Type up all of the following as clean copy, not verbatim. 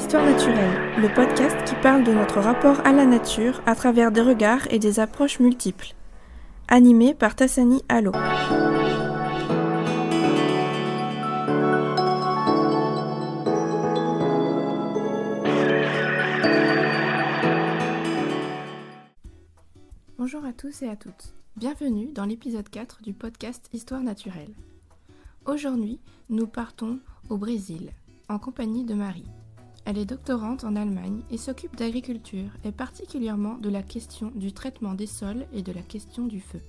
Histoire naturelle, le podcast qui parle de notre rapport à la nature à travers des regards et des approches multiples. Animé par Tassani Allo. Bonjour à tous et à toutes. Bienvenue dans l'épisode 4 du podcast Histoire naturelle. Aujourd'hui, nous partons au Brésil, en compagnie de Marie. Elle est doctorante en Allemagne et s'occupe d'agriculture et particulièrement de la question du traitement des sols et de la question du feu.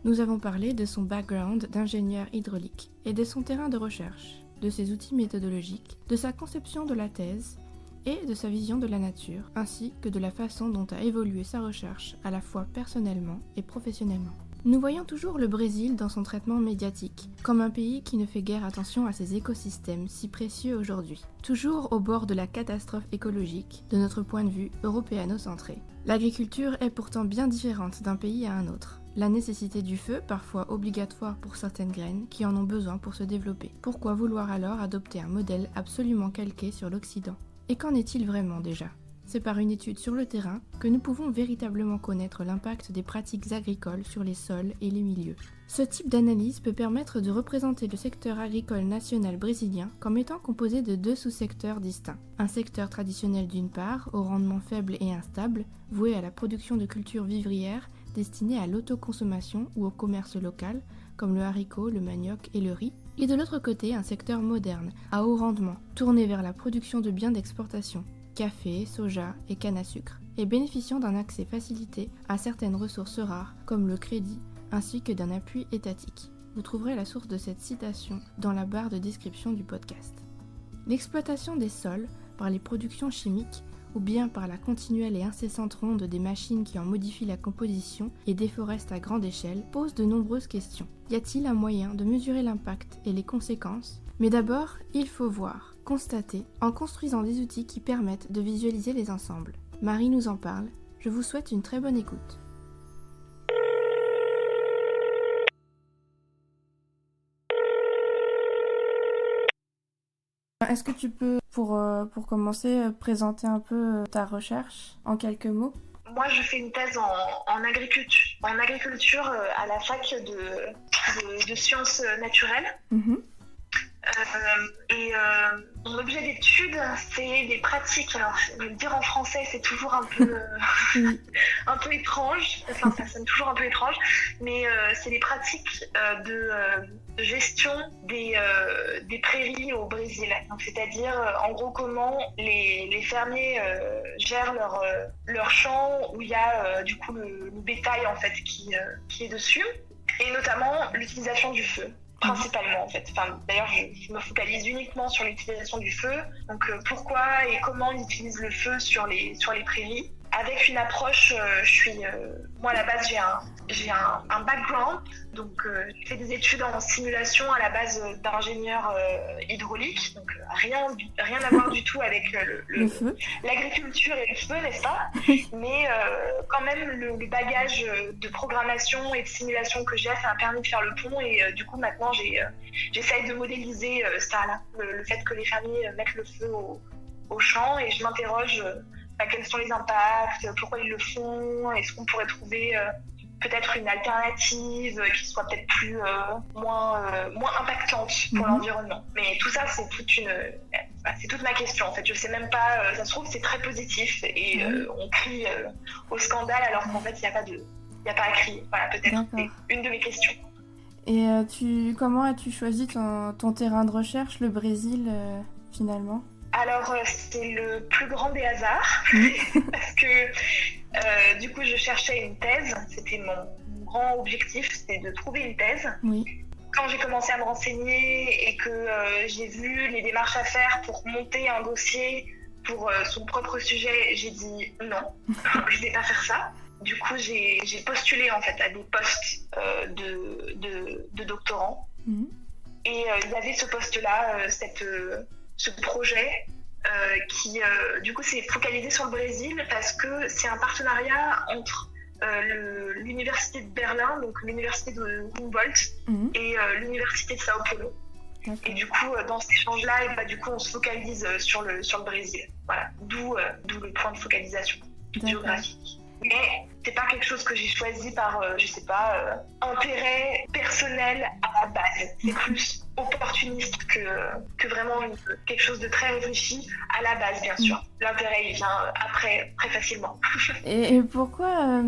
Nous avons parlé de son background d'ingénieur hydraulique et de son terrain de recherche, de ses outils méthodologiques, de sa conception de la thèse et de sa vision de la nature, ainsi que de la façon dont a évolué sa recherche à la fois personnellement et professionnellement. Nous voyons toujours le Brésil dans son traitement médiatique, comme un pays qui ne fait guère attention à ses écosystèmes si précieux aujourd'hui, toujours au bord de la catastrophe écologique, de notre point de vue européano-centré. L'agriculture est pourtant bien différente d'un pays à un autre. La nécessité du feu, parfois obligatoire pour certaines graines qui en ont besoin pour se développer. Pourquoi vouloir alors adopter un modèle absolument calqué sur l'Occident ? Et qu'en est-il vraiment déjà ? C'est par une étude sur le terrain que nous pouvons véritablement connaître l'impact des pratiques agricoles sur les sols et les milieux. Ce type d'analyse peut permettre de représenter le secteur agricole national brésilien comme étant composé de deux sous-secteurs distincts. Un secteur traditionnel d'une part, au rendement faible et instable, voué à la production de cultures vivrières destinées à l'autoconsommation ou au commerce local, comme le haricot, le manioc et le riz, et de l'autre côté un secteur moderne, à haut rendement, tourné vers la production de biens d'exportation, café, soja et canne à sucre, et bénéficiant d'un accès facilité à certaines ressources rares comme le crédit, ainsi que d'un appui étatique. Vous trouverez la source de cette citation dans la barre de description du podcast. L'exploitation des sols par les productions chimiques ou bien par la continuelle et incessante ronde des machines qui en modifient la composition et déforestent à grande échelle pose de nombreuses questions. Y a-t-il un moyen de mesurer l'impact et les conséquences ? Mais d'abord, il faut voir, constater, en construisant des outils qui permettent de visualiser les ensembles. Marie nous en parle, je vous souhaite une très bonne écoute. Est-ce que tu peux, pour commencer, présenter un peu ta recherche en quelques mots ? Moi, je fais une thèse en agriculture à la fac de sciences naturelles. Mon objet d'étude, c'est des pratiques. Alors, je vais le dire en français, c'est toujours un peu, un peu étrange. Enfin, ça sonne toujours un peu étrange, mais c'est des pratiques de gestion des prairies au Brésil. Donc, c'est-à-dire, en gros, comment les fermiers gèrent leur champ où il y a du coup le bétail en fait qui est dessus, et notamment l'utilisation du feu. Principalement en fait. Enfin, d'ailleurs, je me focalise uniquement sur l'utilisation du feu. Donc, pourquoi et comment on utilise le feu sur les prairies. Avec une approche, moi à la base j'ai un background, donc j'ai fait des études en simulation à la base d'ingénieur hydraulique, donc rien à voir du tout avec l'agriculture et le feu, n'est-ce pas ? Mais quand même le bagage de programmation et de simulation que j'ai, ça m'a permis de faire le pont, et du coup maintenant j'essaye de modéliser ça là, le fait que les fermiers mettent le feu au champ, et je m'interroge quels sont les impacts, pourquoi ils le font, est-ce qu'on pourrait trouver peut-être une alternative qui soit peut-être plus moins impactante pour l'environnement. Mais tout ça, c'est toute ma question en fait. Je sais même pas, ça se trouve c'est très positif et on crie au scandale alors qu'en fait il n'y a pas à crier. Voilà, peut-être c'est une de mes questions. Et comment as-tu choisi ton terrain de recherche, le Brésil, finalement ? Alors, c'est le plus grand des hasards, parce que du coup, je cherchais une thèse. C'était mon grand objectif, c'était de trouver une thèse. Oui. Quand j'ai commencé à me renseigner et que j'ai vu les démarches à faire pour monter un dossier pour son propre sujet, j'ai dit non, je ne vais pas faire ça. Du coup, j'ai postulé en fait à des postes de doctorants. Et il y avait ce poste-là, ce projet qui du coup s'est focalisé sur le Brésil parce que c'est un partenariat entre l'université de Berlin, donc l'université de Humboldt, et l'université de Sao Paulo. D'accord. Et du coup, dans cet échange-là, et bah, du coup, on se focalise sur le Brésil. Voilà, d'où le point de focalisation géographique. Mais c'est pas quelque chose que j'ai choisi par, intérêt personnel à la base. C'est plus opportuniste que vraiment quelque chose de très réfléchi à la base, bien sûr. L'intérêt, il vient après, très facilement. Et pourquoi,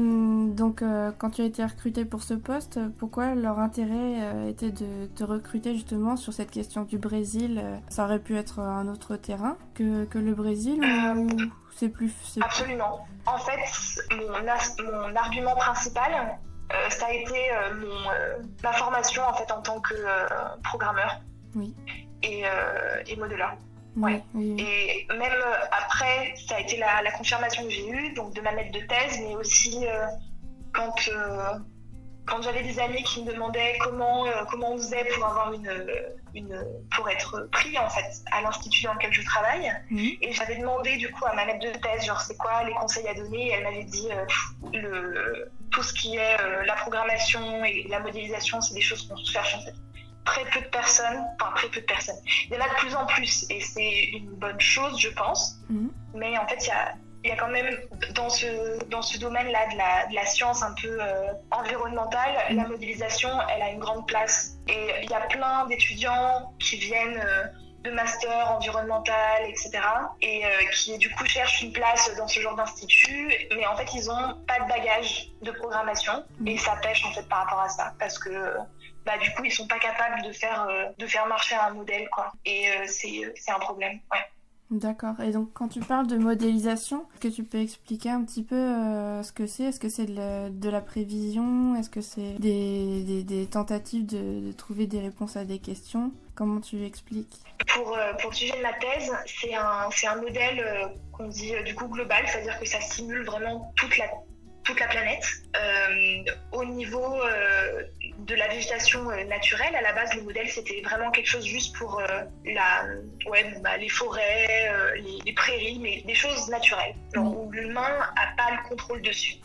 quand tu as été recrutée pour ce poste, pourquoi leur intérêt était de te recruter justement sur cette question du Brésil? Ça aurait pu être un autre terrain que le Brésil ou c'est plus... Absolument. En fait, mon argument principal, ça a été ma formation en fait en tant que programmeur et modeleur. Ouais. Oui. Et même après, ça a été la confirmation que j'ai eue, donc de ma maître de thèse, mais aussi quand j'avais des amis qui me demandaient comment on faisait pour avoir pour être pris en fait à l'institut dans lequel je travaille, et j'avais demandé du coup à ma maître de thèse genre c'est quoi les conseils à donner, et elle m'avait dit tout ce qui est la programmation et la modélisation, c'est des choses qu'on cherche en fait. Très peu de personnes. Il y en a de plus en plus et c'est une bonne chose, je pense. Mais en fait, il y a quand même dans ce domaine-là de la science un peu environnementale, la modélisation, elle a une grande place. Et il y a plein d'étudiants qui viennent de master environnemental, etc. et qui du coup cherchent une place dans ce genre d'institut, mais en fait, ils n'ont pas de bagage de programmation et ça pêche en fait par rapport à ça parce que du coup, ils sont pas capables de faire marcher un modèle, quoi. Et c'est un problème, ouais. D'accord. Et donc, quand tu parles de modélisation, est-ce que tu peux expliquer un petit peu ce que c'est? Est-ce que c'est de la prévision? Est-ce que c'est des tentatives de trouver des réponses à des questions? Comment tu expliques? Pour le sujet de ma thèse, c'est un modèle qu'on dit du coup global, c'est-à-dire que ça simule vraiment toute la planète. Au niveau de la végétation naturelle, à la base, le modèle, c'était vraiment quelque chose juste pour les forêts, les prairies, mais des choses naturelles, où l'humain n'a pas le contrôle dessus.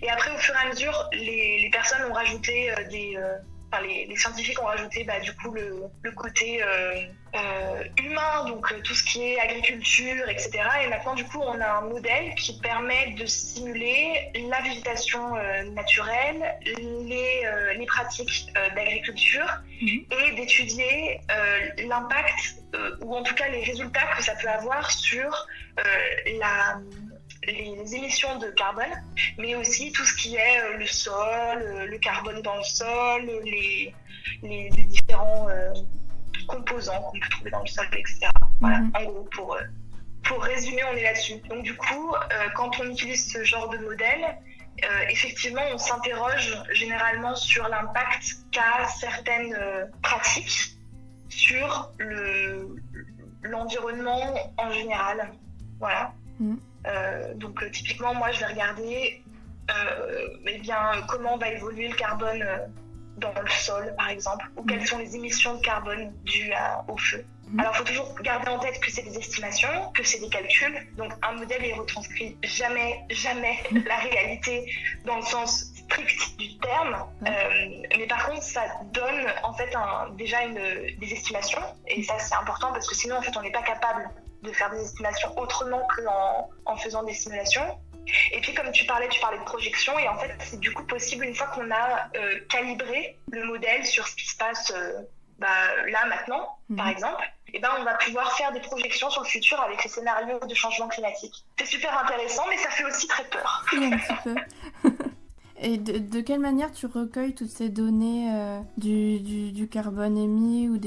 Et après, au fur et à mesure, les personnes ont rajouté les scientifiques ont rajouté du coup le côté humain, donc tout ce qui est agriculture, etc. Et maintenant, du coup, on a un modèle qui permet de simuler la végétation naturelle, les pratiques d'agriculture et d'étudier l'impact, ou en tout cas les résultats que ça peut avoir sur les émissions de carbone, mais aussi tout ce qui est le sol, le carbone dans le sol, les différents composants qu'on peut trouver dans le sol, etc. Voilà, en gros, pour résumer, on est là-dessus. Donc du coup, quand on utilise ce genre de modèle, effectivement, on s'interroge généralement sur l'impact qu'a certaines pratiques sur l'environnement en général. Voilà. Donc typiquement, moi, je vais regarder comment va évoluer le carbone dans le sol, par exemple, ou quelles sont les émissions de carbone dues au feu. Alors, il faut toujours garder en tête que c'est des estimations, que c'est des calculs. Donc, un modèle ne retranscrit jamais la réalité dans le sens strict du terme. Mais par contre, ça donne en fait déjà des estimations. Et ça, c'est important parce que sinon, en fait, on n'est pas capable de faire des estimations autrement qu'en faisant des simulations. Et puis comme tu parlais de projection, et en fait c'est du coup possible une fois qu'on a calibré le modèle sur ce qui se passe là maintenant, par exemple, et on va pouvoir faire des projections sur le futur avec les scénarios de changement climatique. C'est super intéressant, mais ça fait aussi très peur. Oui, un petit peu. Et de quelle manière tu recueilles toutes ces données du carbone émis ou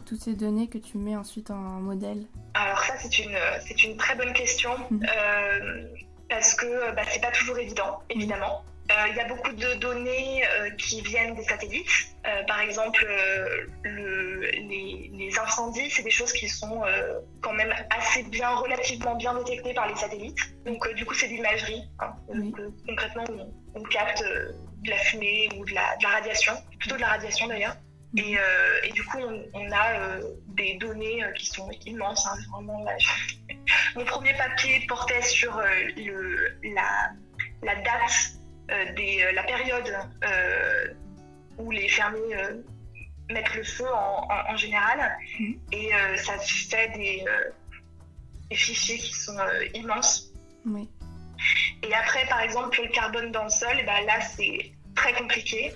toutes ces données que tu mets ensuite en modèle? Alors ça, c'est une très bonne question parce que c'est pas toujours évident, évidemment. Il y a beaucoup de données qui viennent des satellites. Par exemple, les incendies, c'est des choses qui sont quand même relativement bien détectées par les satellites. Donc du coup, c'est de l'imagerie. Donc, concrètement, on capte de la fumée ou de la radiation, plutôt de la radiation d'ailleurs. Et du coup, on a des données qui sont immenses. Vraiment, mon premier papier portait sur la date, la période où les fermiers mettre le feu en général. Et ça fait des fichiers qui sont immenses. Oui. Et après, par exemple, pour le carbone dans le sol, là, c'est très compliqué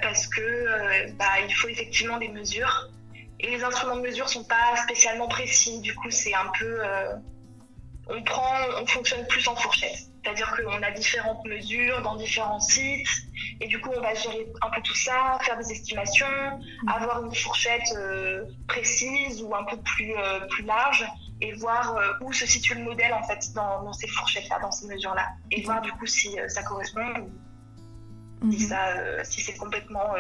parce que il faut effectivement des mesures. Et les instruments de mesure ne sont pas spécialement précis. Du coup, c'est un peu... on fonctionne plus en fourchette. C'est-à-dire qu'on a différentes mesures dans différents sites. Et du coup, on va gérer un peu tout ça, faire des estimations, avoir une fourchette précise ou un peu plus large et voir où se situe le modèle en fait dans ces fourchettes-là, dans ces mesures-là. Et voir du coup si ça correspond ou si c'est complètement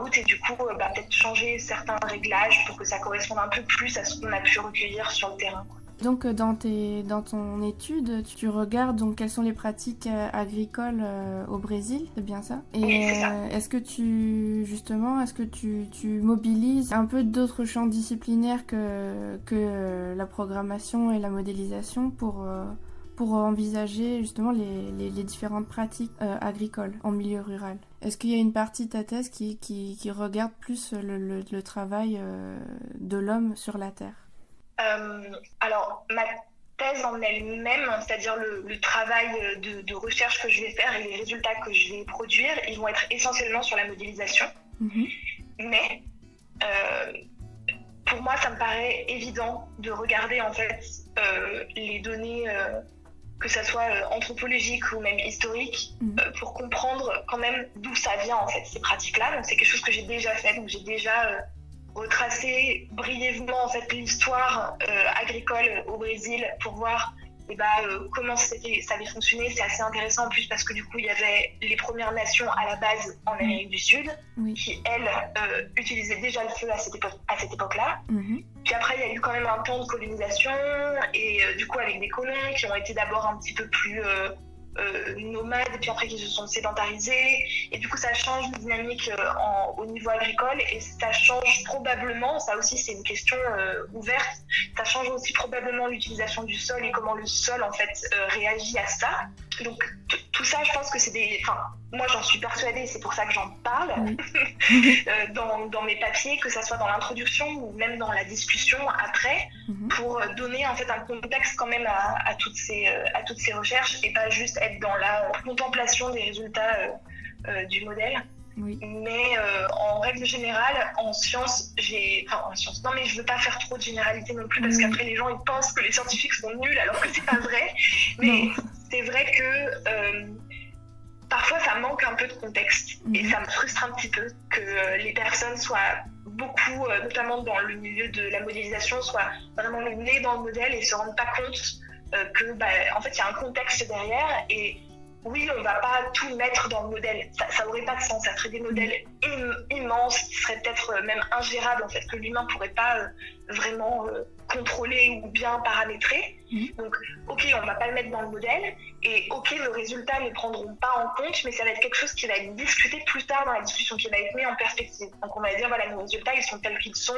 out. Et du coup, peut-être changer certains réglages pour que ça corresponde un peu plus à ce qu'on a pu recueillir sur le terrain. Donc dans ton étude, tu regardes donc quelles sont les pratiques agricoles au Brésil, c'est bien ça? Et oui, c'est ça. Est-ce que tu mobilises un peu d'autres champs disciplinaires que la programmation et la modélisation pour envisager justement les différentes pratiques agricoles en milieu rural? Est-ce qu'il y a une partie de ta thèse qui regarde plus le travail de l'homme sur la terre? Alors, ma thèse en elle-même, c'est-à-dire le travail de recherche que je vais faire et les résultats que je vais produire, ils vont être essentiellement sur la modélisation. Mais pour moi, ça me paraît évident de regarder en fait les données, que ça soit anthropologiques ou même historiques, pour comprendre quand même d'où ça vient en fait ces pratiques-là. Donc c'est quelque chose que j'ai déjà fait, donc j'ai déjà retracer brièvement en fait l'histoire agricole au Brésil pour voir comment ça avait fonctionné. C'est assez intéressant en plus parce que du coup il y avait les Premières Nations à la base en Amérique du Sud qui elles utilisaient déjà le feu à cette époque-là. Puis après il y a eu quand même un temps de colonisation et du coup avec des colons qui ont été d'abord un petit peu plus nomades et puis après qui se sont sédentarisés et du coup ça change une dynamique au niveau agricole et ça change probablement, ça aussi c'est une question ouverte, ça change aussi probablement l'utilisation du sol et comment le sol en fait réagit à ça. Donc tout ça je pense que c'est moi j'en suis persuadée, c'est pour ça que j'en parle dans mes papiers, que ça soit dans l'introduction ou même dans la discussion après, pour donner en fait un contexte quand même à toutes ces recherches et pas juste être dans la contemplation des résultats du modèle. Mais en règle générale, en sciences, non mais je veux pas faire trop de généralité non plus parce qu'après les gens ils pensent que les scientifiques sont nuls alors que c'est pas vrai. Mais c'est vrai que parfois ça manque un peu de contexte et ça me frustre un petit peu que les personnes soient beaucoup, notamment dans le milieu de la modélisation, soient vraiment le nez dans le modèle et se rendent pas compte que en fait il y a un contexte derrière. Et oui, on va pas tout mettre dans le modèle, ça aurait pas de sens, ça ferait des modèles immenses qui seraient peut-être même ingérables en fait, que l'humain pourrait pas vraiment contrôler ou bien paramétrer. Donc ok, on va pas le mettre dans le modèle et ok, le résultat ne prendront pas en compte, mais ça va être quelque chose qui va être discuté plus tard dans la discussion, qui va être mis en perspective. Donc on va dire voilà, nos résultats ils sont tels qu'ils sont,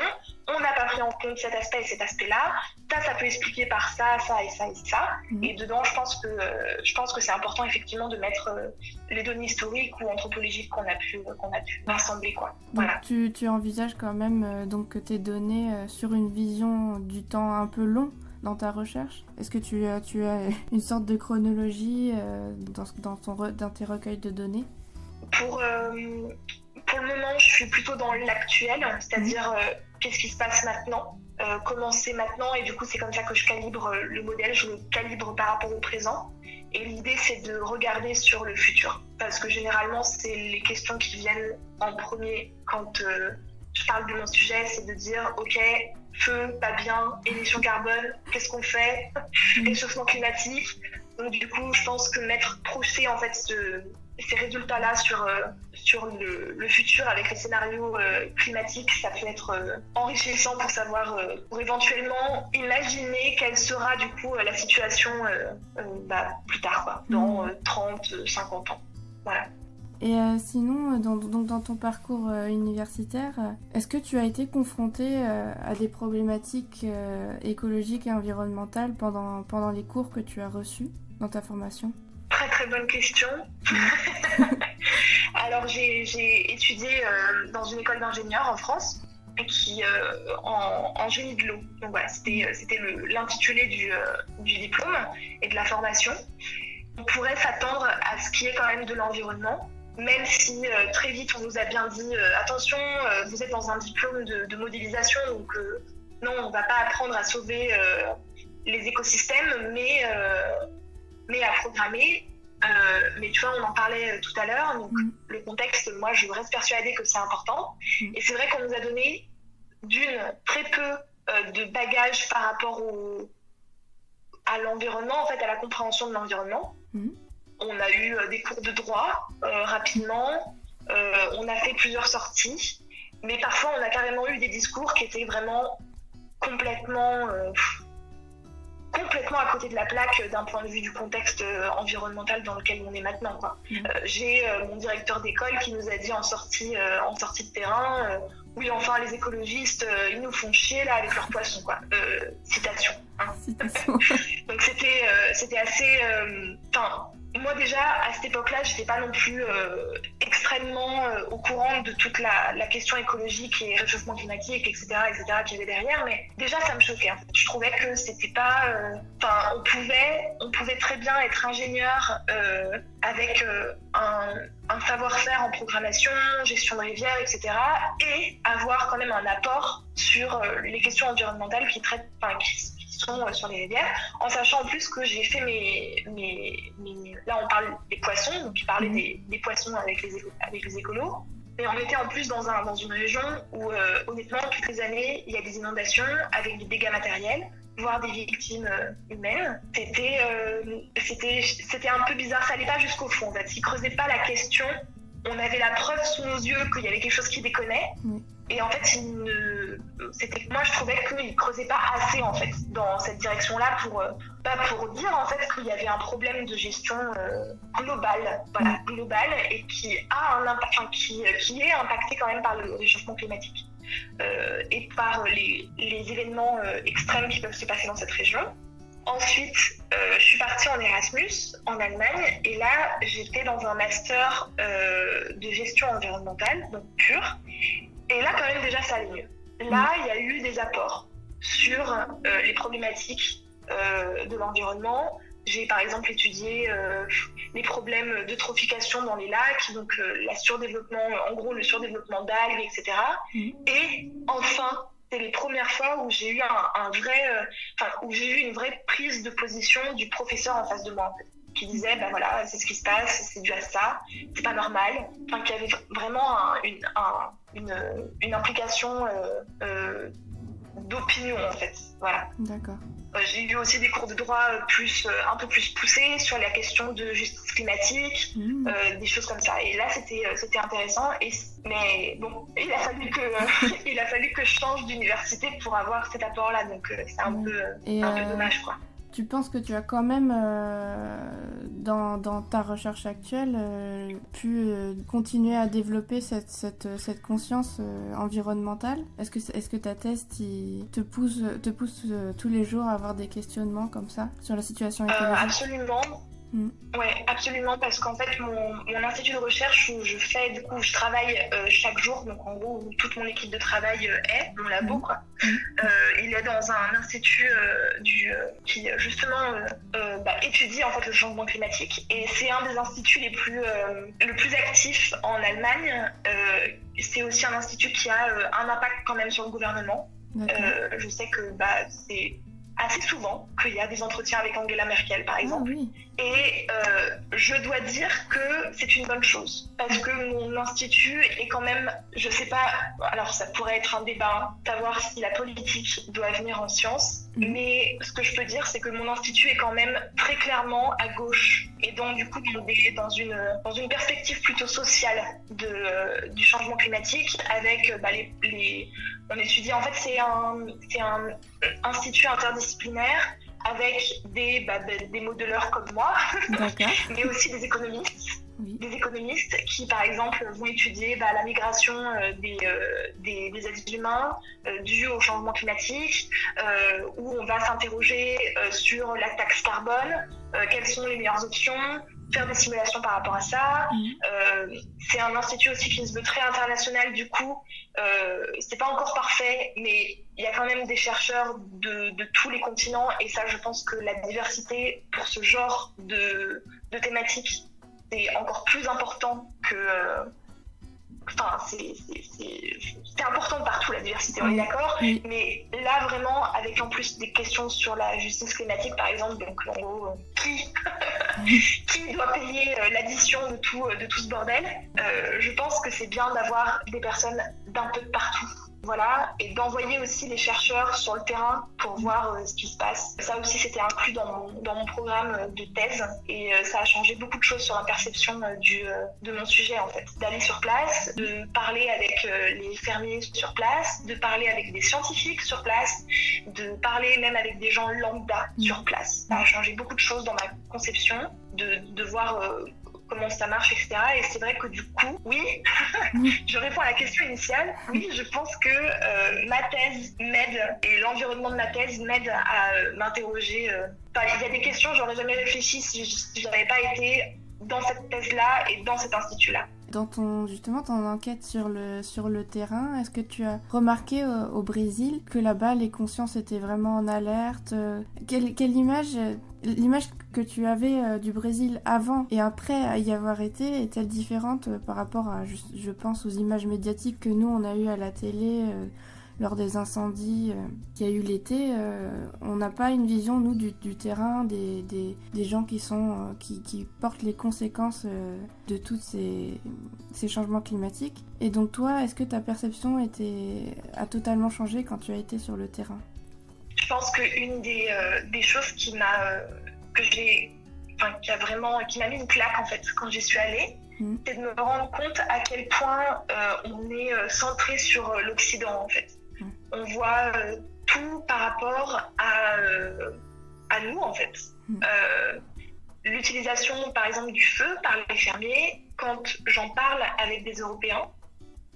on n'a pas pris en compte cet aspect et cet aspect-là, ça peut expliquer par ça, ça et ça et ça. Et dedans je pense que c'est important effectivement de mettre les données historiques ou anthropologiques qu'on a pu rassembler quoi. Voilà. Donc tu envisages quand même donc que tes données sur une vision du temps un peu long dans ta recherche? Est-ce que tu as une sorte de chronologie dans tes recueils de données? Pour le moment, je suis plutôt dans l'actuel, c'est-à-dire qu'est-ce qui se passe maintenant, comment c'est maintenant, et du coup c'est comme ça que je calibre le modèle, je le calibre par rapport au présent. Et l'idée c'est de regarder sur le futur, parce que généralement c'est les questions qui viennent en premier quand je parle de mon sujet, c'est de dire ok, feu, pas bien, émissions carbone, qu'est-ce qu'on fait, réchauffement climatique. Donc du coup, je pense que projeter en fait ces résultats-là sur le futur avec les scénarios climatiques, ça peut être enrichissant pour savoir, pour éventuellement imaginer quelle sera du coup la situation plus tard, quoi, dans 30, 50 ans. Voilà. Et sinon, dans ton parcours universitaire, est-ce que tu as été confrontée à des problématiques écologiques et environnementales pendant les cours que tu as reçus dans ta formation ? Très très bonne question. Alors j'ai étudié dans une école d'ingénieurs en France en génie de l'eau. Donc voilà, c'était l'intitulé du diplôme et de la formation. On pourrait s'attendre à ce qui est quand même de l'environnement, même si très vite on nous a bien dit attention, vous êtes dans un diplôme de modélisation, donc non, on ne va pas apprendre à sauver les écosystèmes, mais à programmer. Mais tu vois, on en parlait tout à l'heure, donc le contexte, moi je reste persuadée que c'est important. Et c'est vrai qu'on nous a donné très peu de bagages par rapport à l'environnement, en fait, à la compréhension de l'environnement. On a eu des cours de droit rapidement, on a fait plusieurs sorties, mais parfois on a carrément eu des discours qui étaient vraiment complètement à côté de la plaque d'un point de vue du contexte environnemental dans lequel on est maintenant, quoi. J'ai mon directeur d'école qui nous a dit en sortie de terrain oui, enfin les écologistes ils nous font chier là avec leurs poissons, quoi. Citation, hein. Citation. Donc c'était assez moi déjà à cette époque-là j'étais pas non plus extrêmement au courant de toute la question écologique et réchauffement climatique, etc. qu'il y avait derrière, mais déjà ça me choquait, en fait. Je trouvais que c'était pas on pouvait très bien être ingénieur avec un savoir-faire en programmation, gestion de rivières, etc. et avoir quand même un apport sur les questions environnementales qui sont sur les rivières, en sachant en plus que j'ai fait là on parle des poissons, donc il parlait des poissons avec les écolos, mais on était en plus dans une région où honnêtement toutes les années il y a des inondations avec des dégâts matériels, voire des victimes humaines. C'était un peu bizarre, ça allait pas jusqu'au fond, en fait. Ils creusaient pas la question, on avait la preuve sous nos yeux qu'il y avait quelque chose qui déconnait. Et en fait, moi je trouvais qu'ils creusaient pas assez, en fait, dans cette direction-là pour dire en fait qu'il y avait un problème de gestion globale, et qui a un impact, qui est impacté quand même par le réchauffement climatique et par les événements extrêmes qui peuvent se passer dans cette région. Ensuite, je suis partie en Erasmus en Allemagne et là j'étais dans un master de gestion environnementale, donc pur. Et là, quand même, déjà, ça allait mieux. Là, il y a eu des apports sur les problématiques de l'environnement. J'ai, par exemple, étudié les problèmes d'eutrophication dans les lacs, donc le surdéveloppement d'algues, etc. Et enfin, c'est les premières fois où j'ai eu où j'ai eu une vraie prise de position du professeur en face de moi, en fait, qui disait voilà, c'est ce qui se passe, c'est dû à ça, c'est pas normal, qui avait vraiment une implication d'opinion, en fait, voilà. D'accord. J'ai eu aussi des cours de droit un peu plus poussés sur la question de justice climatique, des choses comme ça. Et là, c'était intéressant. Mais bon, il a fallu que je change d'université pour avoir cet apport-là. Donc, c'est un peu dommage, quoi. Tu penses que tu as quand même, dans ta recherche actuelle, pu continuer à développer cette conscience environnementale ? Est-ce que ta thèse te pousse tous les jours à avoir des questionnements comme ça sur la situation écologique ? Absolument. Ouais, absolument, parce qu'en fait mon institut de recherche où je travaille chaque jour, donc en gros où toute mon équipe de travail est mon labo, quoi. Il est dans un institut qui justement étudie en fait le changement climatique, et c'est un des instituts le plus actif en Allemagne. C'est aussi un institut qui a un impact quand même sur le gouvernement. Je sais que c'est assez souvent qu'il y a des entretiens avec Angela Merkel, par exemple. Et je dois dire que c'est une bonne chose, parce que mon institut est quand même, je sais pas, alors ça pourrait être un débat, savoir si la politique doit venir en sciences, mais ce que je peux dire, c'est que mon institut est quand même très clairement à gauche, et donc du coup dans une perspective plutôt sociale du changement climatique, avec on étudie, en fait c'est un institut interdisciplinaire avec des modeleurs comme moi, mais aussi des économistes. Des économistes qui, par exemple, vont étudier la migration des êtres humains dus au changement climatique, où on va s'interroger sur la taxe carbone, quelles sont les meilleures options, faire des simulations par rapport à ça. C'est un institut aussi qui se veut très international, du coup, c'est pas encore parfait, mais il y a quand même des chercheurs de tous les continents, et ça, je pense que la diversité pour ce genre de thématique, c'est encore plus important que... Enfin, c'est important de partout, la diversité, on est d'accord, mais là, vraiment, avec en plus des questions sur la justice climatique, par exemple, donc en gros, qui doit payer l'addition de tout ce bordel, je pense que c'est bien d'avoir des personnes d'un peu de partout. Voilà, et d'envoyer aussi les chercheurs sur le terrain pour voir ce qui se passe. Ça aussi, c'était inclus dans mon programme de thèse, et ça a changé beaucoup de choses sur la perception de mon sujet, en fait. D'aller sur place, de parler avec les fermiers sur place, de parler avec des scientifiques sur place, de parler même avec des gens lambda sur place. Ça a changé beaucoup de choses dans ma conception, de voir... comment ça marche, etc. Et c'est vrai que du coup, oui, je réponds à la question initiale. Oui, je pense que ma thèse m'aide, et l'environnement de ma thèse m'aide à m'interroger. Il y a des questions, j'aurais jamais réfléchi si je n'avais pas été dans cette thèse-là et dans cet institut-là. Dans ton enquête sur le terrain, est-ce que tu as remarqué au Brésil que là-bas les consciences étaient vraiment en alerte? Quelle l'image que tu avais du Brésil avant et après y avoir été est-elle différente par rapport à, je pense, aux images médiatiques que nous on a eues à la télé lors des incendies qu'il y a eu l'été? On n'a pas une vision, nous, du terrain, des gens qui portent les conséquences de tous ces changements climatiques. Et donc toi, est-ce que ta perception a totalement changé quand tu as été sur le terrain? Je pense qu'une des choses qui m'a mis une claque, en fait, quand j'y suis allée, c'est de me rendre compte à quel point on est centré sur l'Occident, en fait. On voit tout par rapport à nous, en fait. L'utilisation, par exemple, du feu par les fermiers, quand j'en parle avec des Européens,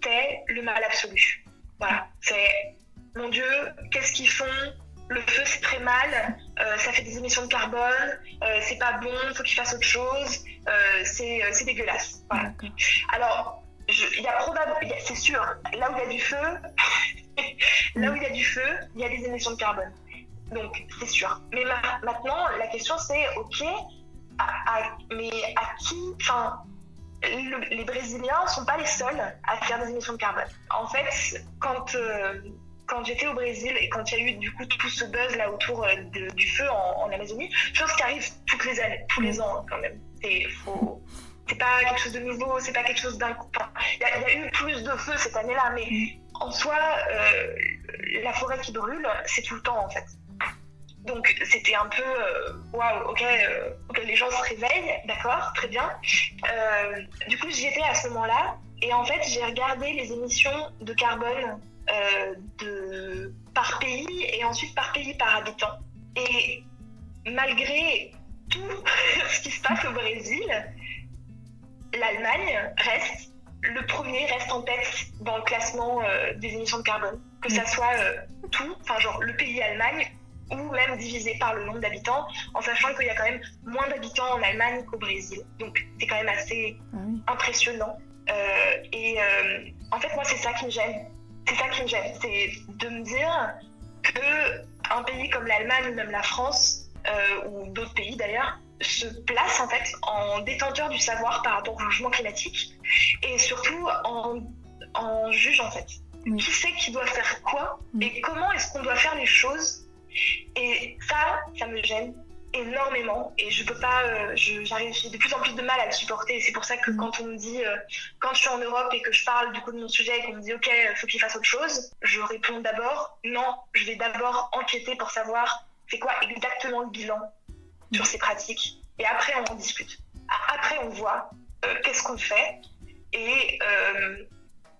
c'est le mal absolu. Voilà, c'est, mon Dieu, qu'est-ce qu'ils font? Le feu, c'est très mal, ça fait des émissions de carbone, c'est pas bon, il faut qu'ils fassent autre chose, c'est dégueulasse. Voilà. Alors, c'est sûr, là où il y a du feu, il y a des émissions de carbone. Donc, c'est sûr. Mais maintenant, la question, c'est, ok, mais à qui... Enfin, les Brésiliens ne sont pas les seuls à faire des émissions de carbone. En fait, quand j'étais au Brésil et quand il y a eu du coup tout ce buzz là autour du feu en Amazonie, chose qui arrive toutes les années, tous les ans quand même. C'est pas quelque chose de nouveau, c'est pas quelque chose d'un coup. Il y a eu plus de feux cette année-là, mais en soi, la forêt qui brûle, c'est tout le temps en fait. Donc c'était un peu waouh, ok, les gens se réveillent, d'accord, très bien. Du coup, j'y étais à ce moment-là, et en fait, j'ai regardé les émissions de carbone par pays, et ensuite par pays par habitant. Et malgré tout ce qui se passe au Brésil, l'Allemagne reste en tête dans le classement des émissions de carbone. Que ça soit le pays Allemagne, ou même divisé par le nombre d'habitants, en sachant qu'il y a quand même moins d'habitants en Allemagne qu'au Brésil. Donc c'est quand même assez impressionnant. En fait, moi, c'est ça qui me gêne. C'est de me dire qu'un pays comme l'Allemagne ou même la France, ou d'autres pays d'ailleurs, se place en fait en détenteur du savoir par rapport au changement climatique, et surtout en juge en fait. Qui sait qui doit faire quoi et comment est-ce qu'on doit faire les choses. Et ça me gêne énormément, et je peux pas, j'ai de plus en plus de mal à le supporter. Et c'est pour ça que quand on me dit, quand je suis en Europe et que je parle du coup de mon sujet et qu'on me dit ok, faut qu'il fasse autre chose, je réponds d'abord non, je vais d'abord enquêter pour savoir c'est quoi exactement le bilan sur ces pratiques, et après on en discute, après on voit qu'est-ce qu'on fait. Et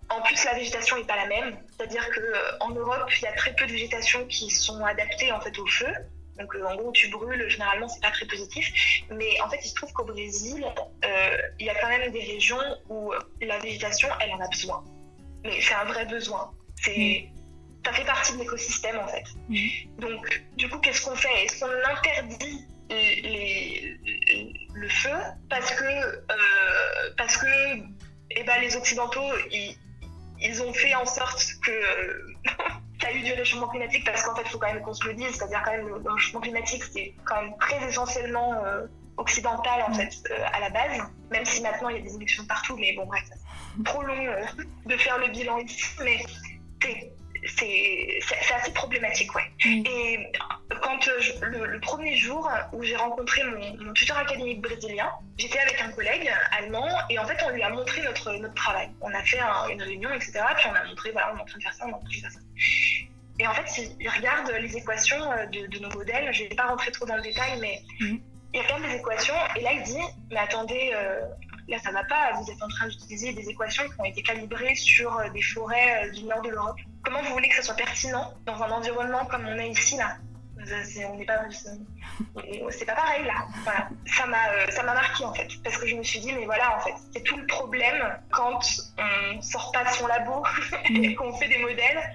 en plus, la végétation n'est pas la même, c'est-à-dire qu'en Europe, il y a très peu de végétation qui sont adaptées en fait au feu. Donc en gros, tu brûles, généralement, c'est pas très positif. Mais en fait, il se trouve qu'au Brésil, il y a quand même des régions où la végétation, elle en a besoin. Mais c'est un vrai besoin. Ça fait partie de l'écosystème en fait. Donc, du coup, qu'est-ce qu'on fait? Est-ce qu'on interdit le feu parce que les Occidentaux, ils ont fait en sorte que qu'il y a eu du réchauffement climatique, parce qu'en fait, il faut quand même qu'on se le dise, c'est-à-dire quand même le réchauffement climatique, c'est quand même très essentiellement occidental en fait, à la base, même si maintenant il y a des émissions partout, mais bon bref, c'est trop long de faire le bilan ici, mais c'est assez problématique, ouais. Et quand le premier jour où j'ai rencontré mon tuteur académique brésilien, j'étais avec un collègue allemand et en fait on lui a montré notre travail. On a fait une réunion, etc. Puis on a montré, voilà, on est en train de faire ça, on est en train de faire ça. Et en fait, il regarde les équations de nos modèles. Je ne vais pas rentrer trop dans le détail, mais il regarde les équations et là il dit, mais attendez, là ça va pas, vous êtes en train d'utiliser des équations qui ont été calibrées sur des forêts du nord de l'Europe. Comment vous voulez que ça soit pertinent dans un environnement comme on est ici là? On n'est pas, c'est pas pareil là. Voilà. Ça m'a marqué en fait, parce que je me suis dit, mais voilà, en fait, c'est tout le problème quand on sort pas de son labo et qu'on fait des modèles.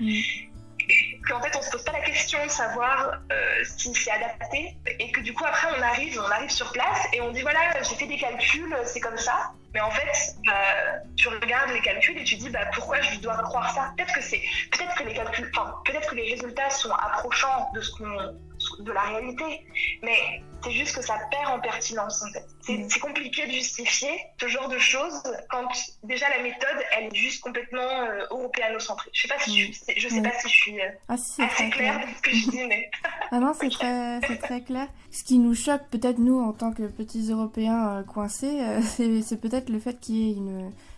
Qu'en fait on se pose pas la question de savoir si c'est adapté, et que du coup après on arrive sur place et on dit voilà, j'ai fait des calculs, c'est comme ça, mais en fait tu regardes les calculs et tu dis pourquoi je dois croire ça. Peut-être que les résultats sont approchants de la réalité, mais c'est juste que ça perd en pertinence en fait. C'est compliqué de justifier ce genre de choses quand déjà la méthode elle est juste complètement européano-centrée. Je sais pas si je suis assez claire dans ce que je dis, mais... Ah non, c'est très clair. Ce qui nous choque peut-être nous en tant que petits Européens coincés, c'est peut-être le fait qu'il y ait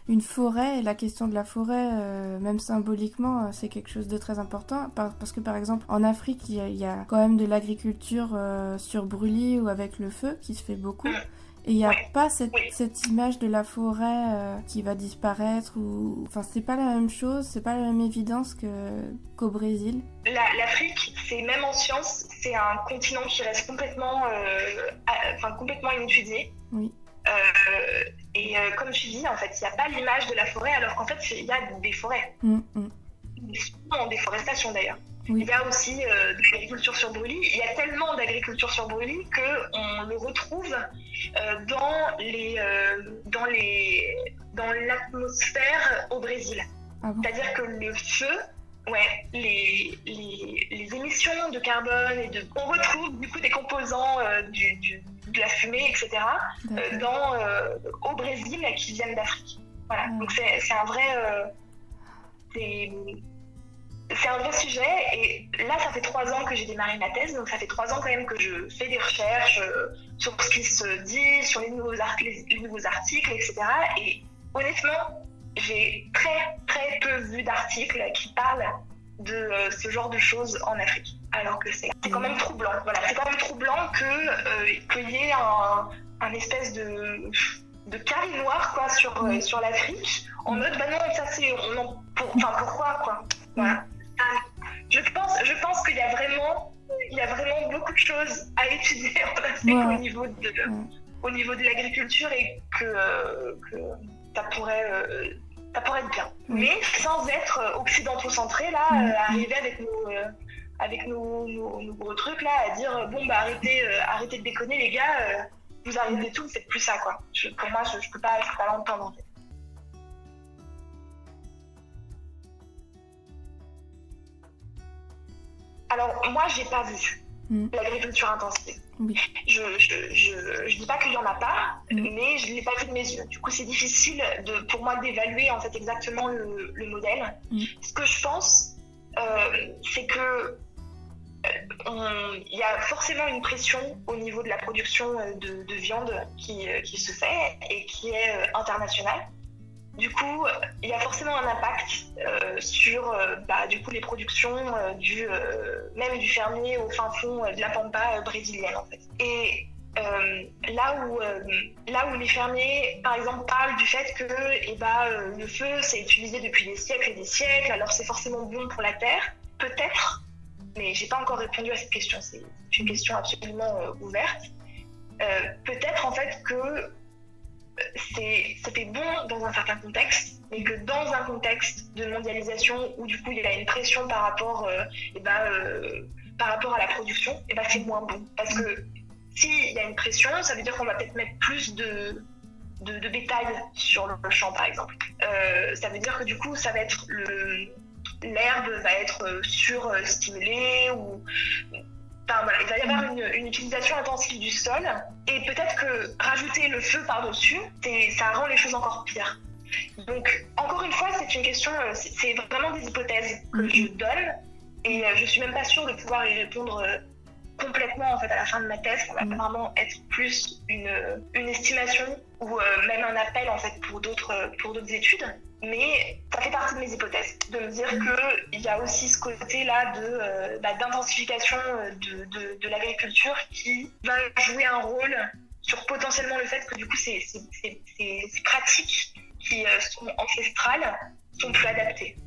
une forêt, et la question de la forêt, même symboliquement, c'est quelque chose de très important, parce que par exemple en Afrique il y a quand même de l'agriculture sur brûlis ou avec le feu qui se fait beaucoup, et il n'y a pas cette image de la forêt qui va disparaître, ou enfin c'est pas la même chose, c'est pas la même évidence qu'au Brésil. L'Afrique, c'est même en sciences, c'est un continent qui reste complètement inétudié. Oui. Et comme tu dis, en fait, il n'y a pas l'image de la forêt, alors qu'en fait, il y a des forêts. En déforestation d'ailleurs. Il y a aussi de l'agriculture sur brûlis. Il y a tellement d'agriculture sur brûlis qu'on le retrouve dans l'atmosphère au Brésil. Ah bon? C'est-à-dire que le feu, les émissions de carbone, on retrouve du coup des composants de la fumée, etc. Au Brésil qui viennent d'Afrique. Voilà. Donc c'est un vrai... c'est un vrai sujet, et là ça fait 3 ans que j'ai démarré ma thèse, donc ça fait 3 ans quand même que je fais des recherches sur ce qui se dit, sur les nouveaux articles, etc. Et honnêtement, j'ai très très peu vu d'articles qui parlent de ce genre de choses en Afrique, alors que c'est quand même troublant. Voilà, c'est quand même troublant qu'il y ait un espèce de carré noir quoi, sur l'Afrique, en mode non, ça c'est... pourquoi quoi. Voilà. Je pense qu'il y a vraiment beaucoup de choses à étudier en Afrique au niveau de l'agriculture, et que ça pourrait être bien. Mais sans être occidentaux-centré, là, arriver avec nos gros trucs là, à dire arrêtez de déconner les gars, vous arrêtez tout, c'est plus ça quoi. Pour moi, je peux pas l'entendre en fait. Alors, moi, j'ai pas vu l'agriculture intensive. Oui. Je dis pas qu'il y en a pas, mais je l'ai pas vu de mes yeux. Du coup, c'est difficile pour moi d'évaluer en fait exactement le modèle. Ce que je pense, c'est que il y a forcément une pression au niveau de la production de viande qui se fait et qui est internationale. Du coup, il y a forcément un impact sur du coup, les productions même du fermier au fin fond de la pampa brésilienne en fait. Et là où les fermiers, par exemple, parlent du fait que le feu c'est utilisé depuis des siècles et des siècles, alors c'est forcément bon pour la terre, peut-être, mais j'ai pas encore répondu à cette question, c'est une question absolument ouverte. Peut-être en fait que c'était bon dans un certain contexte, mais que dans un contexte de mondialisation où du coup il y a une pression par rapport à la production, c'est moins bon, parce que s'il y a une pression, ça veut dire qu'on va peut-être mettre plus de bétail sur le champ, par exemple. Ça veut dire que du coup, ça va être l'herbe va être surstimulée ou... Enfin, voilà, il va y avoir une utilisation intensive du sol et peut-être que rajouter le feu par-dessus, ça rend les choses encore pires. Donc, encore une fois, c'est une question, c'est vraiment des hypothèses que je donne et je suis même pas sûre de pouvoir y répondre complètement en fait à la fin de ma thèse. Ça va vraiment être plus une estimation ou même un appel en fait pour d'autres études. Mais ça fait partie de mes hypothèses, de me dire qu'il y a aussi ce côté-là d'intensification de l'agriculture qui va jouer un rôle sur potentiellement le fait que du coup ces pratiques qui sont ancestrales sont plus adaptées.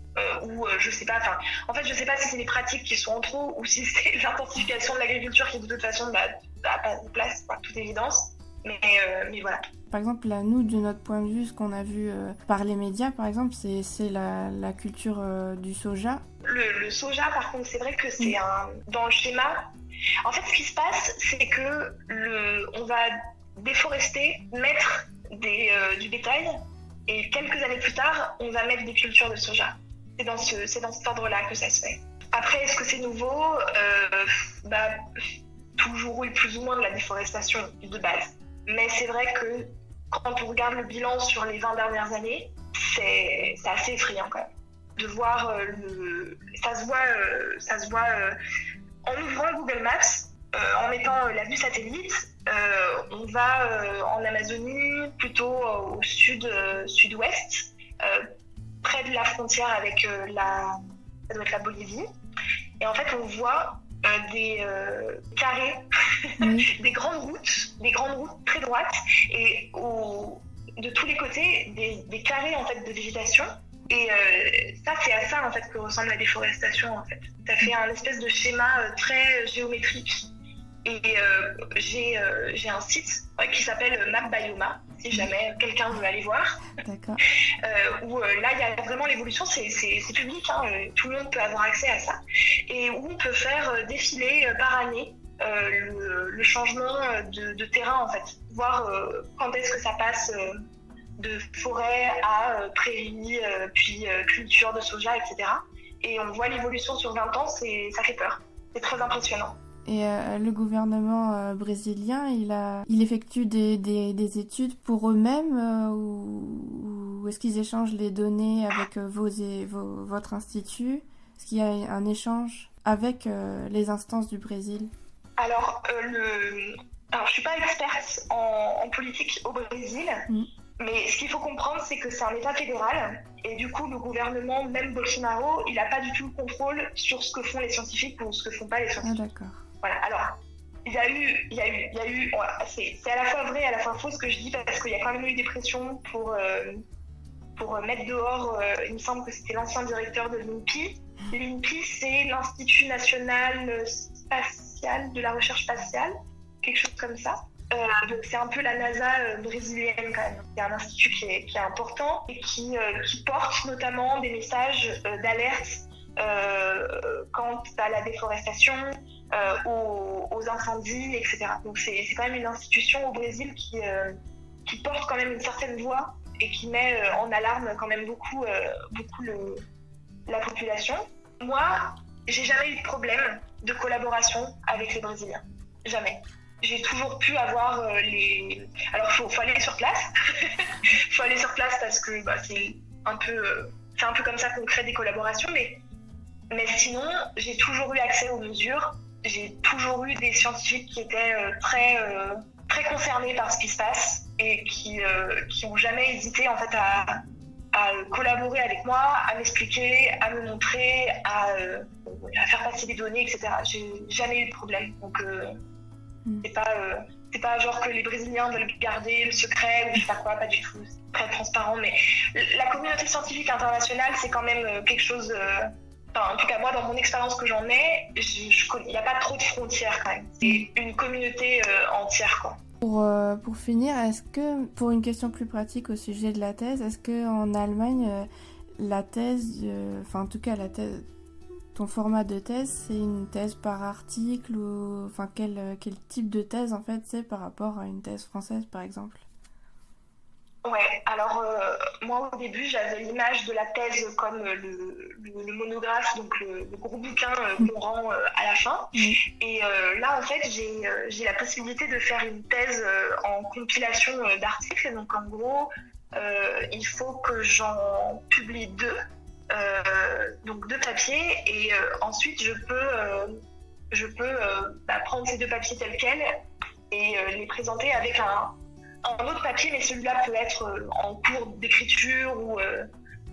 Je sais pas, en fait je sais pas si c'est les pratiques qui sont en trop ou si c'est l'intensification de l'agriculture qui de toute façon n'a pas de place, par toute évidence. Mais voilà. Par exemple, là, nous, de notre point de vue, ce qu'on a vu par les médias, par exemple, c'est la culture du soja. Le soja, par contre, c'est vrai que c'est dans le schéma. En fait, ce qui se passe, c'est que on va déforester, mettre du bétail, et quelques années plus tard, on va mettre des cultures de soja. C'est dans cet ordre-là que ça se fait. Après, est-ce que c'est nouveau ? Toujours eu plus ou moins de la déforestation de base. Mais c'est vrai que quand on regarde le bilan sur les 20 dernières années, c'est assez effrayant quand même. De voir, ça se voit en ouvrant Google Maps, en mettant la vue satellite, on va en Amazonie, plutôt au sud-ouest, près de la frontière avec ça doit être la Bolivie. Et en fait, on voit des carrés, des grandes routes très droites et de tous les côtés des carrés en fait de végétation. Et ça, c'est à ça en fait que ressemble la déforestation en fait. Ça fait un espèce de schéma très géométrique. Et j'ai un site qui s'appelle MapBioma, si jamais quelqu'un veut aller voir. D'accord. Où là, il y a vraiment l'évolution, c'est public, tout le monde peut avoir accès à ça. Et où on peut faire défiler par année le changement de terrain, en fait. Voir quand est-ce que ça passe de forêt à prairie, puis culture de soja, etc. Et on voit l'évolution sur 20 ans, ça fait peur. C'est très impressionnant. Et le gouvernement brésilien, il effectue des études pour eux-mêmes ou est-ce qu'ils échangent les données avec votre institut ? Est-ce qu'il y a un échange avec les instances du Brésil ? Alors, je suis pas experte en politique au Brésil, mais ce qu'il faut comprendre, c'est que c'est un État fédéral et du coup, le gouvernement, même Bolsonaro, il n'a pas du tout le contrôle sur ce que font les scientifiques ou ce que font pas les scientifiques. Ah, d'accord. Voilà, alors, il y a eu c'est à la fois vrai et à la fois faux ce que je dis parce qu'il y a quand même eu des pressions pour mettre dehors, il me semble que c'était l'ancien directeur de l'INPI. L'INPI, c'est l'Institut National Spatial de la Recherche Spatiale, quelque chose comme ça. Donc c'est un peu la NASA brésilienne quand même. C'est un institut qui est important et qui porte notamment des messages d'alerte quant à la déforestation, aux incendies, etc. Donc c'est quand même une institution au Brésil qui porte quand même une certaine voix et qui met en alarme quand même beaucoup la population. Moi, j'ai jamais eu de problème de collaboration avec les Brésiliens. Jamais. J'ai toujours pu avoir Alors, faut aller sur place. Faut aller sur place parce que c'est un peu comme ça qu'on crée des collaborations. Mais sinon, j'ai toujours eu accès aux mesures. J'ai toujours eu des scientifiques qui étaient très concernés par ce qui se passe et qui ont jamais hésité en fait à collaborer avec moi, à m'expliquer, à me montrer, à faire passer des données, etc. J'ai jamais eu de problème. Donc c'est pas genre que les Brésiliens veulent garder le secret ou je sais pas quoi, pas du tout. C'est très transparent. Mais la communauté scientifique internationale, c'est quand même quelque chose. En tout cas, moi, dans mon expérience que j'en ai, il n'y a pas trop de frontières quand même. C'est une communauté entière, quoi. Pour finir, est-ce que, pour une question plus pratique au sujet de la thèse, est-ce qu'en Allemagne, la thèse, en tout cas la thèse ton format de thèse, c'est une thèse par article ou enfin quel type de thèse en fait c'est par rapport à une thèse française par exemple? Ouais, alors moi au début j'avais l'image de la thèse comme le monographe, donc le gros bouquin qu'on rend à la fin. Et là en fait j'ai la possibilité de faire une thèse en compilation d'articles. Donc en gros il faut que j'en publie 2, donc 2 papiers, et ensuite je peux prendre ces 2 papiers tels quels et les présenter avec un autre papier, mais celui-là peut être en cours d'écriture ou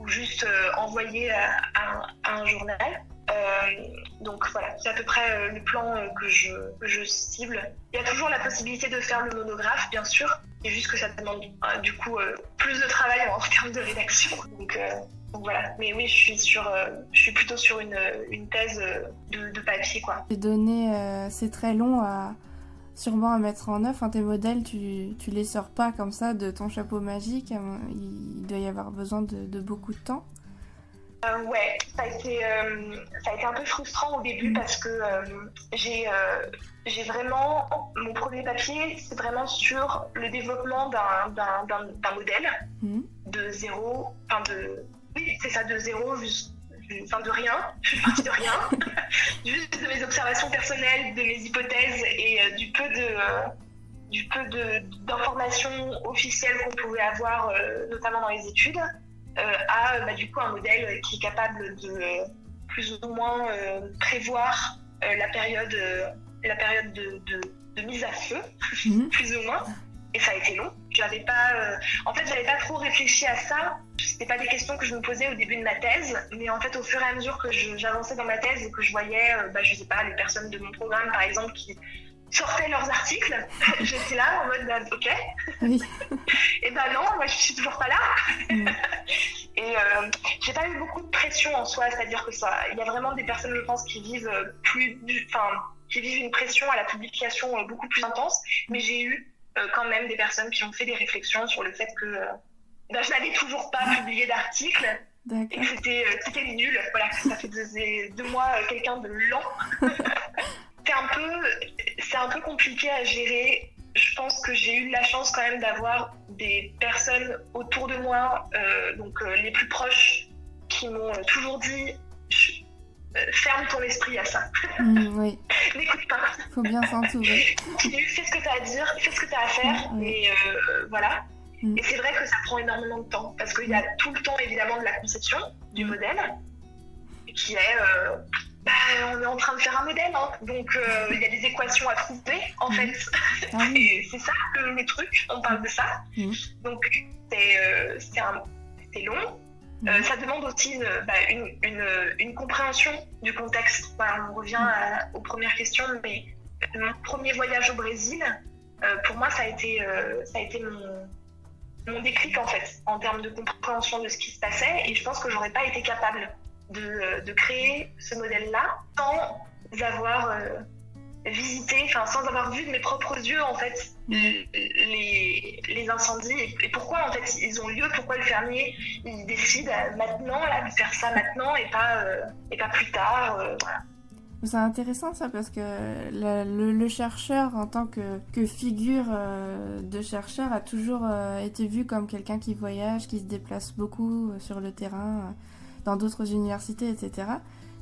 juste envoyé à un journal. Donc voilà, c'est à peu près le plan que je cible. Il y a toujours la possibilité de faire le monographe, bien sûr. C'est juste que ça demande du coup plus de travail en termes de rédaction. Donc voilà, mais oui, je suis plutôt sur une thèse de papier, quoi. Les données, c'est très long sûrement à mettre en œuvre. Tes modèles, tu les sors pas comme ça de ton chapeau magique. Il doit y avoir besoin de beaucoup de temps. Ouais, ça a été un peu frustrant au début parce que j'ai vraiment, mon premier papier, c'est vraiment sur le développement d'un modèle de zéro, oui, c'est ça, de zéro, de rien, je suis partie de rien, juste de mes observations personnelles, de mes hypothèses et du peu d'informations officielles qu'on pouvait avoir, notamment dans les études, à du coup un modèle qui est capable de plus ou moins prévoir la période de mise à feu, plus ou moins. Et ça a été long. J'avais pas trop réfléchi à ça. C'était pas des questions que je me posais au début de ma thèse, mais en fait, au fur et à mesure que j'avançais dans ma thèse et que je voyais, je sais pas, les personnes de mon programme, par exemple, qui sortaient leurs articles, j'étais là en mode, ok. Oui. Et non, moi, je suis toujours pas là. Et j'ai pas eu beaucoup de pression en soi, c'est-à-dire que il y a vraiment des personnes, je pense, qui vivent une pression à la publication beaucoup plus intense, mais j'ai eu quand même des personnes qui ont fait des réflexions sur le fait que je n'avais toujours pas publié d'article. D'accord. Et que c'était nul, voilà, que ça fait de moi quelqu'un de lent. C'est un peu compliqué à gérer. Je pense que j'ai eu la chance quand même d'avoir des personnes autour de moi, donc les plus proches, qui m'ont toujours dit ferme ton esprit à ça. Oui. N'écoute pas. Faut bien s'entourer. Continue, fais ce que tu as à dire, fais ce que tu as à faire, et voilà. Et c'est vrai que ça prend énormément de temps, parce qu'il y a tout le temps évidemment de la conception du modèle, qui est on est en train de faire un modèle, hein. Donc il y a des équations à trouver en fait. Et c'est ça le truc, on parle de ça. Donc c'est long. Ça demande aussi une compréhension du contexte. Voilà, on revient aux premières questions, mais mon premier voyage au Brésil, pour moi, ça a été mon déclic en fait, en termes de compréhension de ce qui se passait, et je pense que j'aurais pas été capable de créer ce modèle-là sans avoir visité, sans avoir vu de mes propres yeux en fait les incendies et pourquoi en fait ils ont lieu, pourquoi le fermier il décide maintenant là, de faire ça maintenant et pas plus tard. Voilà. C'est intéressant ça parce que le chercheur en tant que figure de chercheur a toujours été vu comme quelqu'un qui voyage, qui se déplace beaucoup sur le terrain, dans d'autres universités, etc.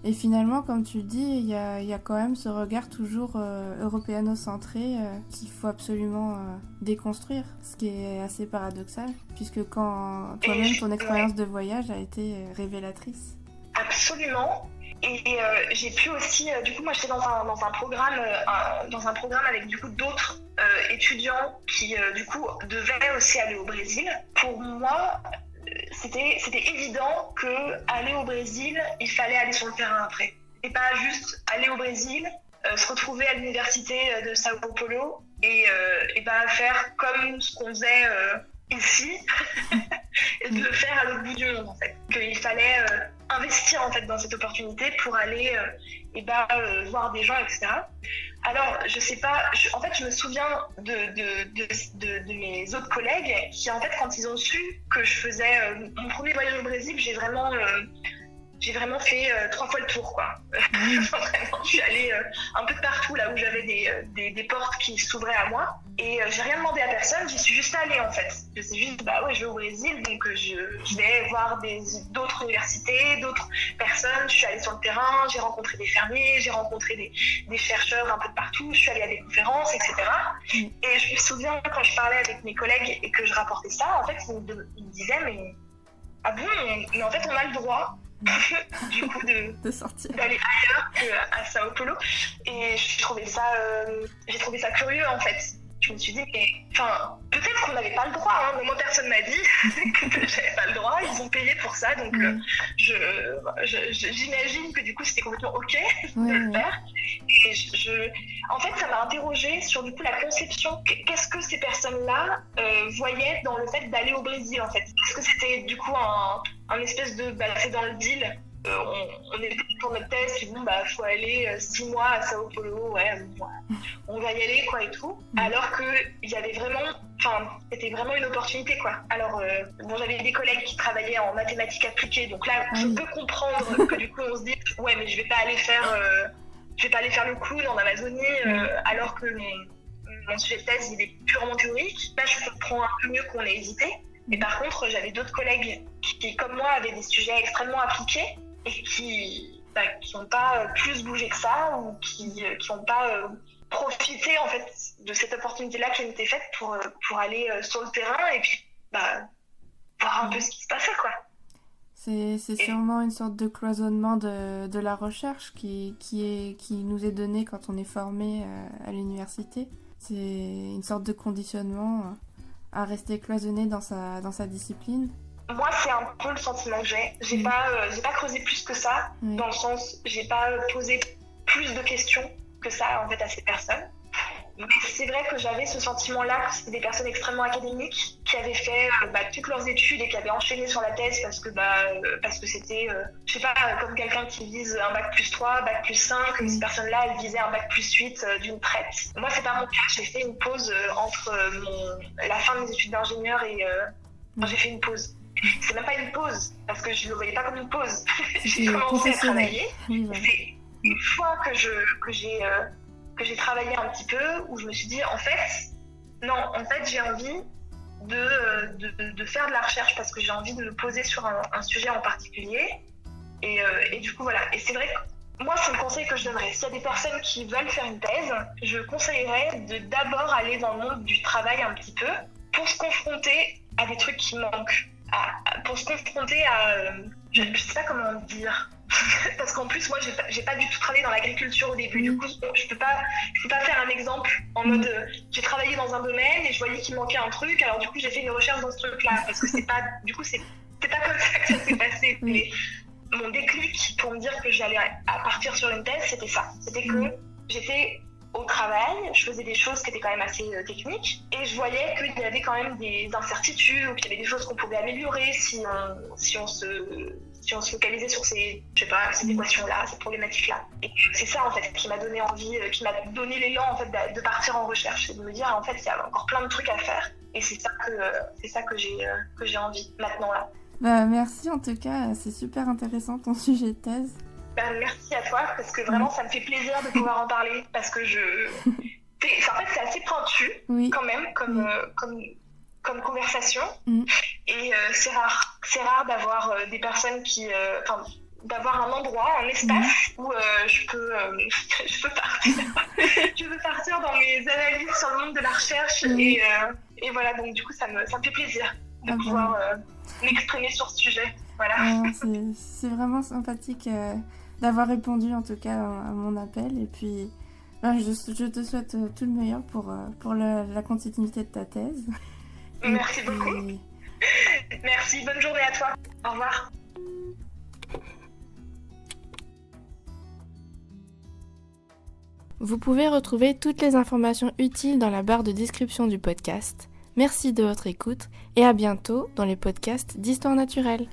Et finalement, comme tu le dis, il y a quand même ce regard toujours européano-centré qu'il faut absolument déconstruire, ce qui est assez paradoxal, puisque quand toi-même ton expérience de voyage a été révélatrice. Absolument. Et j'ai pu aussi, du coup, moi j'étais dans un programme avec du coup d'autres étudiants qui du coup devaient aussi aller au Brésil. Pour moi, c'était évident que aller au Brésil, il fallait aller sur le terrain après, et pas juste aller au Brésil, se retrouver à l'université de Sao Paulo et faire comme ce qu'on faisait ici et de le faire à l'autre bout du monde en fait. Qu'il fallait investir en fait dans cette opportunité pour aller voir des gens, etc. Alors je sais pas, en fait je me souviens de mes autres collègues qui en fait quand ils ont su que je faisais mon premier voyage au Brésil, j'ai vraiment j'ai vraiment fait 3 fois le tour, quoi. Vraiment, je suis allée un peu de partout, là où j'avais des portes qui s'ouvraient à moi. Et j'ai rien demandé à personne, j'y suis juste allée, en fait. Je sais juste, je vais au Brésil, donc je vais voir d'autres universités, d'autres personnes. Je suis allée sur le terrain, j'ai rencontré des fermiers, j'ai rencontré des chercheurs un peu de partout, je suis allée à des conférences, etc. Et je me souviens, quand je parlais avec mes collègues et que je rapportais ça, en fait, ils me disaient, mais ah bon, mais en fait, on a le droit du coup de sortir, d'aller ailleurs qu'à Sao Paulo. Et j'ai trouvé ça curieux, en fait. Je me suis dit, mais peut-être qu'on n'avait pas le droit, hein, mais moi personne m'a dit que j'avais pas le droit, ils ont payé pour ça, donc j'imagine que du coup c'était complètement ok de le faire. Et en fait, ça m'a interrogée sur du coup la conception, qu'est-ce que ces personnes-là voyaient dans le fait d'aller au Brésil, en fait. Est-ce que c'était du coup un espèce de, c'est dans le deal, on est pour notre thèse, puis faut aller 6 mois à Sao Paulo, on va y aller, quoi, et tout. Alors que il y avait vraiment, c'était vraiment une opportunité, quoi. Alors, j'avais des collègues qui travaillaient en mathématiques appliquées, donc là, je peux comprendre que du coup, on se dit, mais je vais pas aller faire le clown en Amazonie, alors que mon sujet de thèse, il est purement théorique. Là, je comprends un peu mieux qu'on ait hésité. Mais par contre, j'avais d'autres collègues qui, comme moi, avaient des sujets extrêmement appliqués et qui n'ont pas plus bougé que ça, ou qui n'ont pas profité, en fait, de cette opportunité-là qui m'était faite pour aller sur le terrain et puis voir un peu ce qui se passait, quoi. C'est sûrement une sorte de cloisonnement de la recherche qui nous est donné quand on est formé à l'université. C'est une sorte de conditionnement à rester cloisonné dans sa discipline. Moi, c'est un peu le sentiment que j'ai. J'ai pas creusé plus que ça, dans le sens, j'ai pas posé plus de questions que ça, en fait, à ces personnes. Mais c'est vrai que j'avais ce sentiment-là que c'était des personnes extrêmement académiques qui avaient fait toutes leurs études et qui avaient enchaîné sur la thèse parce que c'était, je sais pas, comme quelqu'un qui vise un bac plus 3, bac plus 5, ces personnes-là, elles visaient un bac plus 8 d'une traite. Moi, c'est pas mon cas. J'ai fait une pause entre la fin de mes études d'ingénieur et j'ai fait une pause. C'est même pas une pause, parce que je le voyais pas comme une pause. J'ai commencé à travailler. C'est une fois que j'ai travaillé un petit peu, où je me suis dit, en fait, j'ai envie de faire de la recherche parce que j'ai envie de me poser sur un sujet en particulier. Et du coup, voilà. Et c'est vrai que moi, c'est le conseil que je donnerais. S'il y a des personnes qui veulent faire une thèse, je conseillerais de d'abord aller dans le monde du travail un petit peu pour se confronter à des trucs qui manquent. Pour se confronter à... je sais pas comment dire... Parce qu'en plus, moi, j'ai pas du tout travaillé dans l'agriculture au début. Du coup, je peux pas faire un exemple en mode j'ai travaillé dans un domaine et je voyais qu'il manquait un truc, alors du coup, j'ai fait une recherche dans ce truc-là. Parce que c'est pas comme ça que ça s'est passé. Mais mon déclic pour me dire que j'allais partir sur une thèse, c'était ça. C'était que j'étais au travail, je faisais des choses qui étaient quand même assez techniques et je voyais qu'il y avait quand même des incertitudes ou qu'il y avait des choses qu'on pouvait améliorer si on se focalisait sur ces équations-là, ces problématiques-là. Et c'est ça, en fait, qui m'a donné envie, qui m'a donné l'élan, en fait, de partir en recherche et de me dire, en fait, il y a encore plein de trucs à faire. Et c'est ça que j'ai envie, maintenant, là. Merci, en tout cas, c'est super intéressant, ton sujet de thèse. Merci à toi, parce que vraiment, ça me fait plaisir de pouvoir en parler, parce que en fait, c'est assez pointu, quand même, comme conversation. Et c'est rare d'avoir des personnes qui... d'avoir un endroit, un espace où je peux partir. Je peux partir dans mes analyses sur le monde de la recherche. Et voilà, donc du coup, ça me fait plaisir de pouvoir m'exprimer sur ce sujet. Voilà. C'est vraiment sympathique d'avoir répondu, en tout cas, à mon appel. Et puis, je te souhaite tout le meilleur pour la continuité de ta thèse. Merci beaucoup. Merci, bonne journée à toi. Au revoir. Vous pouvez retrouver toutes les informations utiles dans la barre de description du podcast. Merci de votre écoute et à bientôt dans les podcasts d'Histoire naturelle.